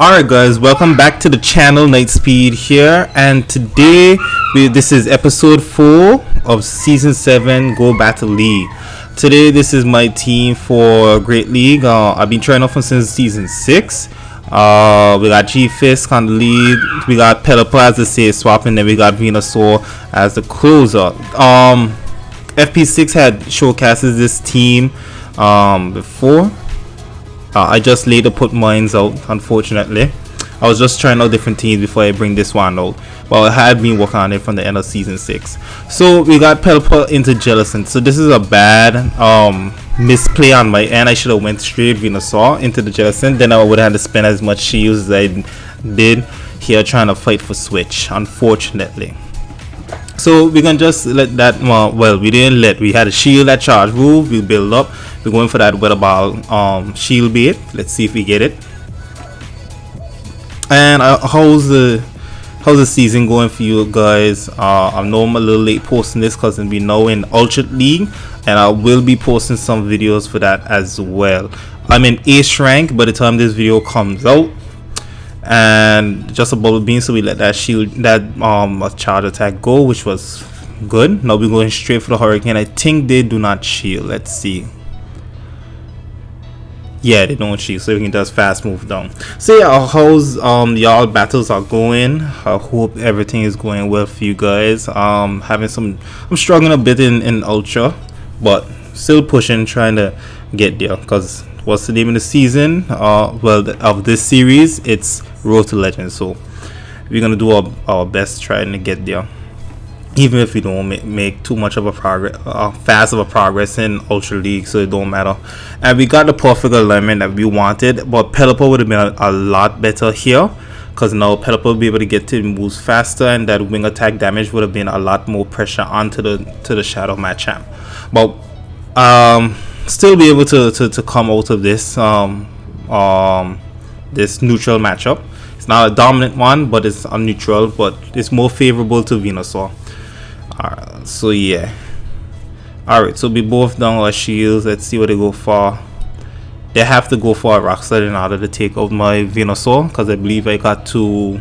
Alright guys, welcome back to the channel. Night Speed here, and today this is episode 4 of season 7 Go Battle League. Today this is my team for Great League. I've been trying off since season 6. We got G-Fisk on the lead, we got Pelipper as the safe swap, and then we got Venusaur as the closer. FP6 had showcasted this team before. I just later put mines out, unfortunately. I was just trying out different teams before I bring this one out. Well, I had been working on it from the end of season 6. So we got Pelipper into Jellicent. So this is a bad misplay on my end. I should have went straight Venusaur into the Jellicent. Then I would have had to spend as much shields as I did here trying to fight for Switch, unfortunately. So we can just let that, well, we didn't let, we had a shield that charge move, we build up. We're going for that weather ball shield bait. Let's see if we get it. And how's the season going for you guys? I know I'm a little late posting this because we know in Ultra League, and I will be posting some videos for that as well. I'm in Ace rank by the time this video comes out, and just a bubble beam, so we let that shield, that charge attack go, which was good. Now we're going straight for the Hurricane. I think they do not shield. Let's see. Yeah, they don't shield, so we can just fast move down. So yeah, how's y'all battles are going? I hope everything is going well for you guys. I'm struggling a bit in Ultra, but still pushing, trying to get there. Cause what's the name of the season? Well, of this series, it's Road to Legends. So we're gonna do our best trying to get there, even if we don't make too much of a progress in Ultra League, so it don't matter. And we got the perfect alignment that we wanted, but Pelipper would have been a lot better here, because now Pelipper will be able to get to moves faster, and that wing attack damage would have been a lot more pressure onto the Shadow Machamp. But still be able to come out of this this neutral matchup. It's not a dominant one, but it's a neutral, but it's more favorable to Venusaur. Alright, so yeah. Alright, so we both down our shields. Let's see what they go for. They have to go for a Rock Slide in order to take out my Venusaur, because I believe I got to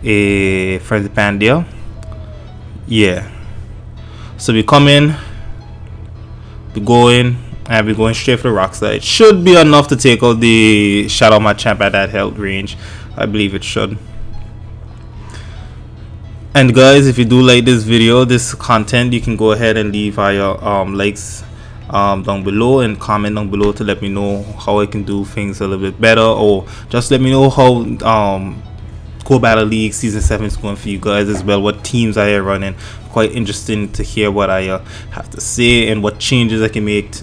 a Frenzy Pandia. Yeah. So we come in, we go in, and we're going straight for the Rock Slide. Should be enough to take out the Shadow Machamp at that health range. I believe it should. And guys, if you do like this video, this content, you can go ahead and leave your likes down below, and comment down below to let me know how I can do things a little bit better, or just let me know how Go Battle League season 7 is going for you guys as well. What teams I are running. Quite interesting to hear what I have to say, and what changes I can make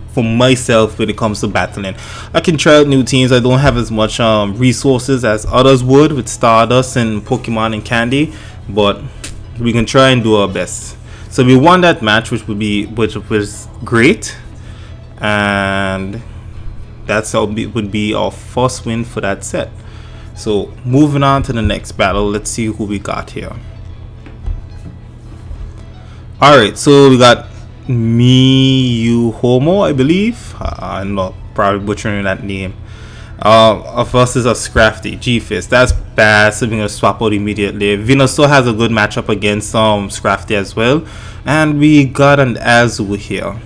for myself when it comes to battling. I can try out new teams. I don't have as much resources as others would with Stardust and Pokemon and Candy, but we can try and do our best. So we won that match, which was great, and that's would be our first win for that set. So moving on to the next battle, let's see who we got here. Alright, so we got Homo, I believe. I'm not probably butchering that name. Of us is a Scrafty, G-Fist. That's bad, so we're gonna swap out immediately. Venusaur has a good matchup against Scrafty as well, and we got an Azu here.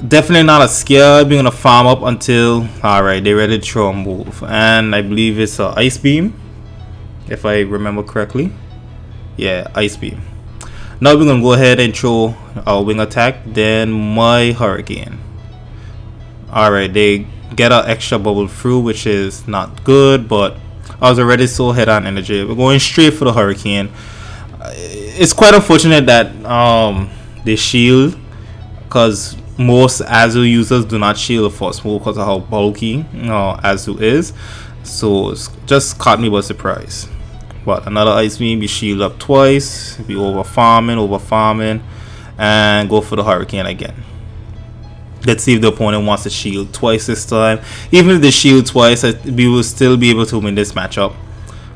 Definitely not a scare. We're gonna farm up until, alright, they're ready to throw a move, and I believe it's a Ice Beam, if I remember correctly. Yeah, Ice Beam. Now we're gonna go ahead and throw our wing attack, then my Hurricane. Alright, they get an extra bubble through, which is not good, but I was already so head on energy. We're going straight for the Hurricane. It's quite unfortunate that they shield, because most Azu users do not shield the first move because of how bulky Azu is. So it's just caught me by surprise. But another Ice Beam, we shield up twice, we over farming, and go for the Hurricane again. Let's see if the opponent wants to shield twice this time. Even if they shield twice, we will still be able to win this matchup.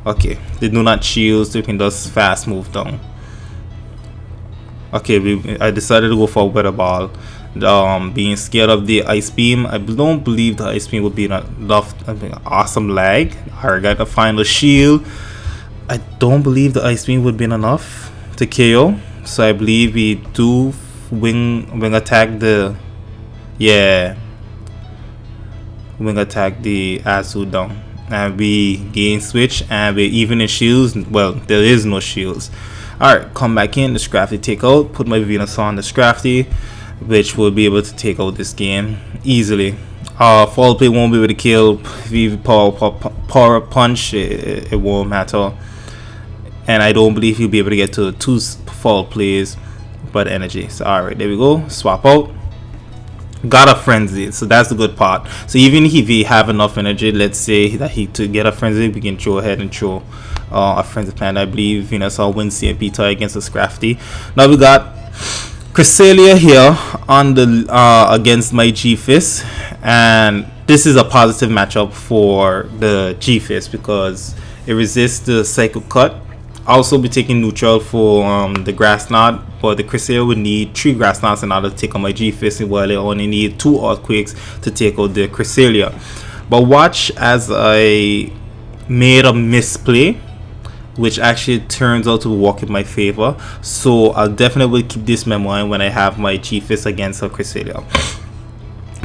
Okay, they do not shield, so we can just fast move down. Okay, I decided to go for a Weather Ball, being scared of the ice beam. I don't believe the ice beam would be enough. Awesome lag. I got the final shield. I don't believe the ice beam would be enough to KO. So I believe we do wing attack the wing attack the Azu down, and we gain switch, and we're even in shields. Well, there is no shields. Alright, come back in the Scrafty, take out, put my Venusaur on the Scrafty, which will be able to take out this game easily. Fall play won't be able to kill. V power punch, it won't matter, and I don't believe he'll be able to get to 2 fall plays but energy. So alright, there we go. Swap out. Got a frenzy, so that's the good part. So even if we have enough energy, let's say that to get a frenzy, we can go ahead and throw a frenzy plant. I believe Venusaur wins CMP tie against the Scrafty. Now we got Cresselia here on the against my G-Fist, and this is a positive matchup for the G-Fist because it resists the Psycho Cut. Also be taking neutral for the Grass Knot, but the Cresselia would need 3 Grass Knots in order to take on my G-Fist, while it only need 2 Earthquakes to take out the Cresselia. But watch as I made a misplay, which actually turns out to work in my favor. So I'll definitely keep this in mind when I have my G-Fist against a Cresselia.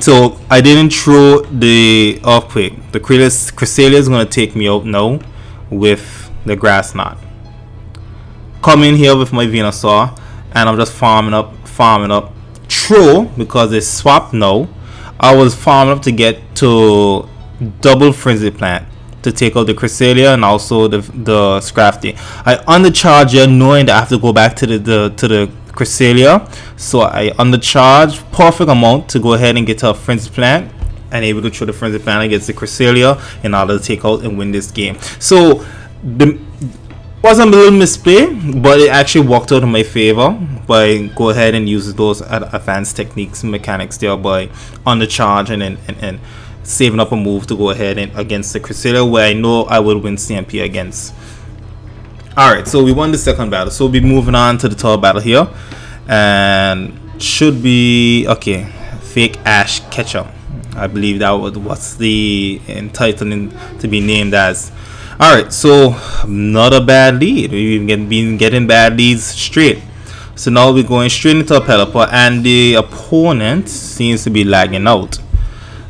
So I didn't throw the Earthquake. The Cresselia is going to take me out now with the Grass Knot. Come in here with my Venusaur, and I'm just farming up. True, because they swapped now. I was farming up to get to double Frenzy Plant to take out the Cresselia and also the Scrafty. I undercharge here, knowing that I have to go back to the Cresselia, so I undercharge perfect amount to go ahead and get to a Frenzy Plant and able to throw the Frenzy Plant against the Cresselia in order to take out and win this game. So wasn't a little misplay, but it actually worked out in my favor by go ahead and use those advanced techniques and mechanics there by undercharge and saving up a move to go ahead and against the Cresselia, where I know I would win CMP against. Alright, so we won the second battle, so we'll be moving on to the third battle here, and should be okay. Fake Ash Ketchup, I believe that was what's the entitlement to be named as. Alright, so not a bad lead. We've been getting bad leads straight. So now we're going straight into a Pelipper, and the opponent seems to be lagging out.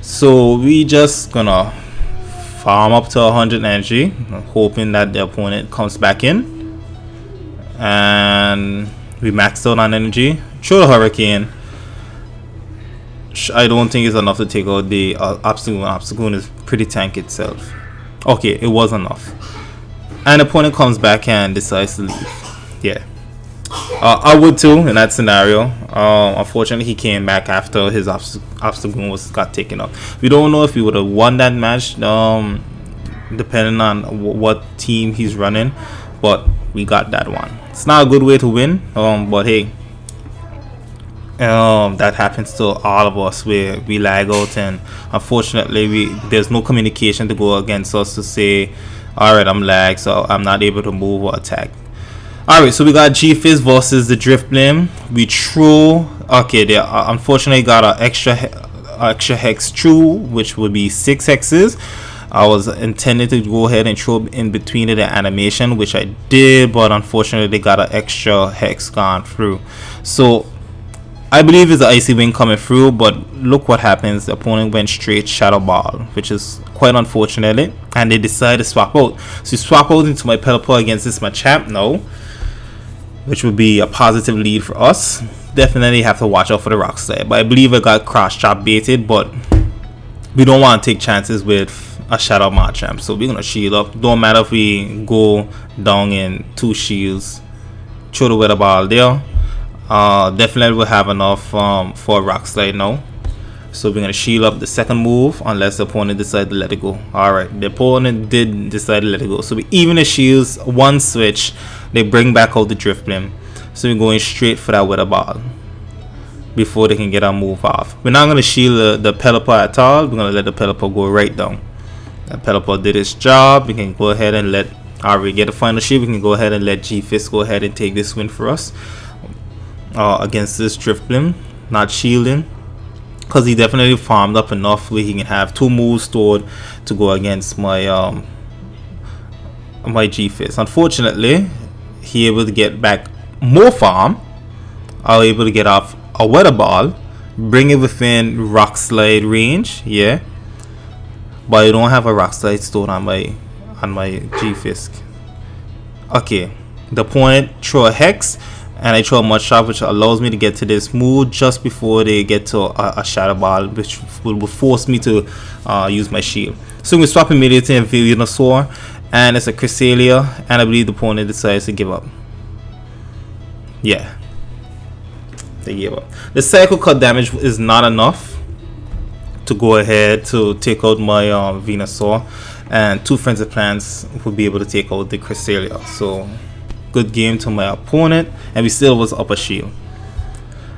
So we just gonna farm up to 100 energy, hoping that the opponent comes back in. And we maxed out on energy. Throw the Hurricane. I don't think it's enough to take out the Obstagoon. Obstagoon is pretty tank itself. Okay, it was enough, and the opponent comes back and decides to leave. Yeah, I would too in that scenario. Unfortunately, he came back after his Obstagoon got taken off. We don't know if he would have won that match, depending on what team he's running, but we got that one. It's not a good way to win, but hey, that happens to all of us where we lag out, and unfortunately there's no communication to go against us to say, alright, I'm lagged, so I'm not able to move or attack. Alright, so we got G-Fist versus the Drifblim. We threw, okay, they unfortunately got an extra hex through, which would be 6 hexes. I was intended to go ahead and throw in between the animation, which I did, but unfortunately they got an extra hex gone through. So I believe it's the Icy Wing coming through, but look what happens. The opponent went straight Shadow Ball, which is quite unfortunate, and they decided to swap out. So swap out into my Pelipper against this Machamp now, which would be a positive lead for us. Definitely have to watch out for the Rock Slide, but I believe I got cross chop baited, but we don't want to take chances with a Shadow Machamp, so we're gonna shield up. Don't matter if we go down in 2 shields. Throw the Weather Ball there. Definitely will have enough for a Rock Slide now, so we're gonna shield up the second move unless the opponent decides to let it go. Alright, the opponent did decide to let it go, so we even the shields. One switch, they bring back out the Drifblim, so we're going straight for that Weather Ball before they can get our move off. We're not gonna shield the Pelipper at all. We're gonna let the Pelipper go right down. The Pelipper did its job. We can go ahead and let we get a final shield. We can go ahead and let G-Fist go ahead and take this win for us against this Drifblim, not shielding. because he definitely farmed up enough where he can have 2 moves stored to go against my my G-Fist. Unfortunately, he able to get back more farm. I was able to get off a weather ball, bring it within rock slide range, yeah. But I don't have a rock slide stored on my G-Fist. Okay, the opponent throw a hex, and I throw a mud shot, which allows me to get to this move just before they get to a shadow ball, which will force me to use my shield. So we swap immediately and Venusaur, and it's a Cresselia, and I believe the opponent decides to give up. Yeah, they gave up. The cycle cut damage is not enough to go ahead to take out my Venusaur, and 2 Frenzied Plants will be able to take out the Cresselia. So good game to my opponent, and we still was up a shield.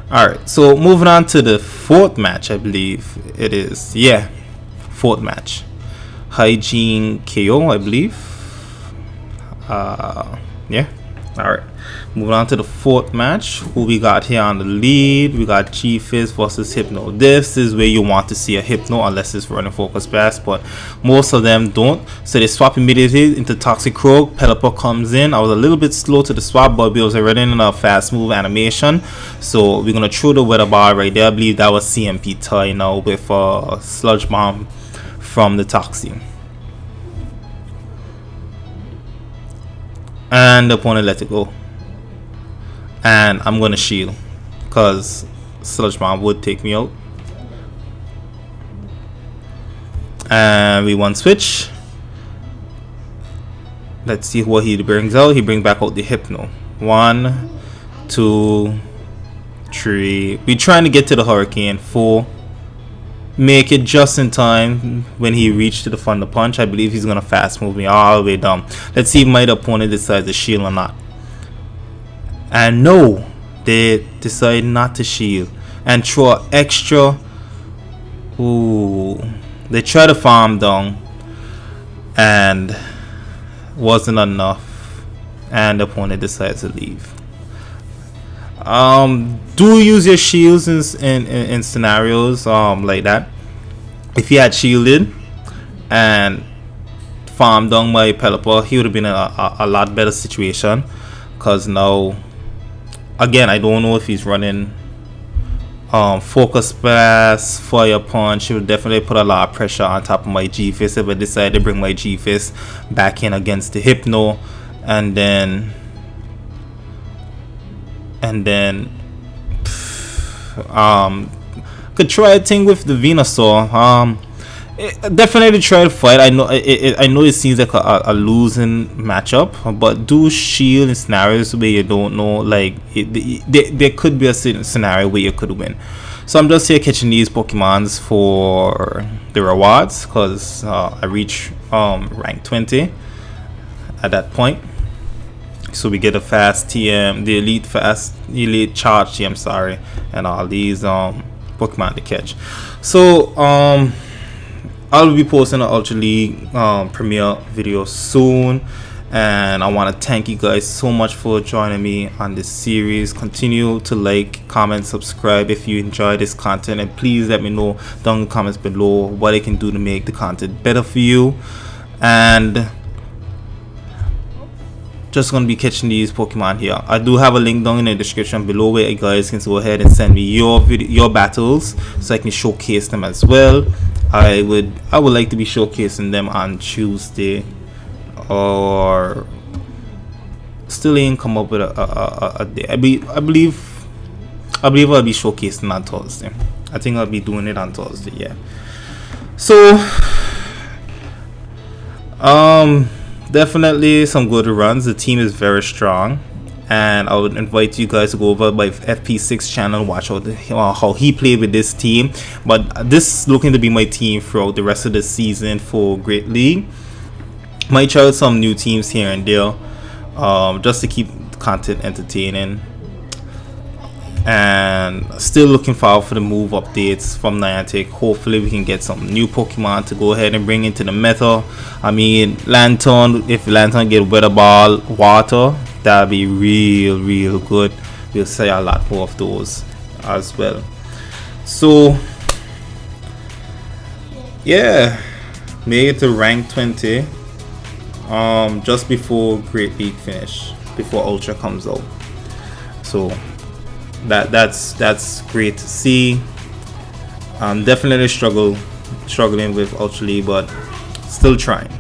Alright, so moving on to the 4th match, I believe it is. Yeah, 4th match. Hygiene KO, I believe. Yeah. Alright, moving on to the 4th match. Who we got here on the lead? We got G-Fist versus Hypno. This is where you want to see a Hypno unless it's running Focus Blast, but most of them don't. So they swap immediately into Toxic Rogue. Pelipper comes in. I was a little bit slow to the swap, but we was already in a fast move animation. So we're going to throw the weather bar right there. I believe that was CMP tie now with Sludge Bomb from the Toxic. And the opponent let it go, and I'm gonna shield because Sludge Bomb would take me out. And we one switch. Let's see what he brings out. He brings back out the Hypno. 1, 2, 3. We're trying to get to the Hurricane. 4. Make it just in time when he reached to the Thunder Punch. I believe he's gonna fast move me all the way down. Let's see if my opponent decides to shield or not. And no, they decide not to shield and throw extra. Ooh, they try to farm down and wasn't enough, and the opponent decides to leave. Do use your shields in scenarios like that. If he had shielded and farmed down my Pelipper, he would have been in a lot better situation, because now again I don't know if he's running Focus Blast, Fire Punch. It would definitely put a lot of pressure on top of my G-Fist if I decide to bring my G-Fist back in against the Hypno, and then could try a thing with the Venusaur. Definitely try to fight. I know it seems like a losing matchup, but do shield in scenarios where you don't know, like there could be a scenario where you could win. So I'm just here catching these Pokemons for the rewards, because I reach rank 20 at that point. So we get a fast TM, the elite charge TM, sorry, and all these Pokemon to catch. So I'll be posting an Ultra League premiere video soon, and I want to thank you guys so much for joining me on this series. Continue to like, comment, subscribe if you enjoy this content, and please let me know down in the comments below what I can do to make the content better for you. And just gonna be catching these Pokemon here. I do have a link down in the description below where you guys can go ahead and send me your battles so I can showcase them as well. I would like to be showcasing them on Tuesday, or still ain't come up with a day. I believe I'll be showcasing on Thursday. I think I'll be doing it on Thursday, yeah. So definitely some good runs. The team is very strong, and I would invite you guys to go over my FP6 channel, watch out how he played with this team. But this is looking to be my team throughout the rest of the season for Great League. Might try out some new teams here and there, just to keep the content entertaining. And still looking forward for the move updates from Niantic. Hopefully we can get some new Pokemon to go ahead and bring into the meta. I mean, Lantern, if Lantern get Weather Ball Water, that'd be real good. We'll see a lot more of those as well. So Yeah, made it to rank 20. Just before Great League finish, before Ultra comes out. So that's great to see. Definitely struggling with Ultra League, but still trying.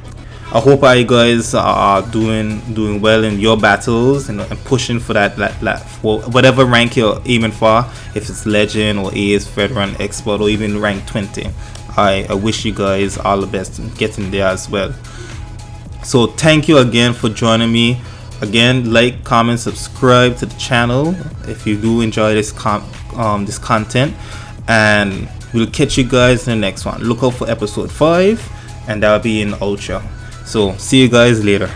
I hope you guys are doing well in your battles and pushing for that for whatever rank you're aiming for. If it's Legend or Ace, Veteran, Expert, or even rank 20, I wish you guys all the best in getting there as well. So thank you again for joining me. Again, like, comment, subscribe to the channel if you do enjoy this content, and we'll catch you guys in the next one. Look out for episode 5, and that'll be in Ultra. So see you guys later.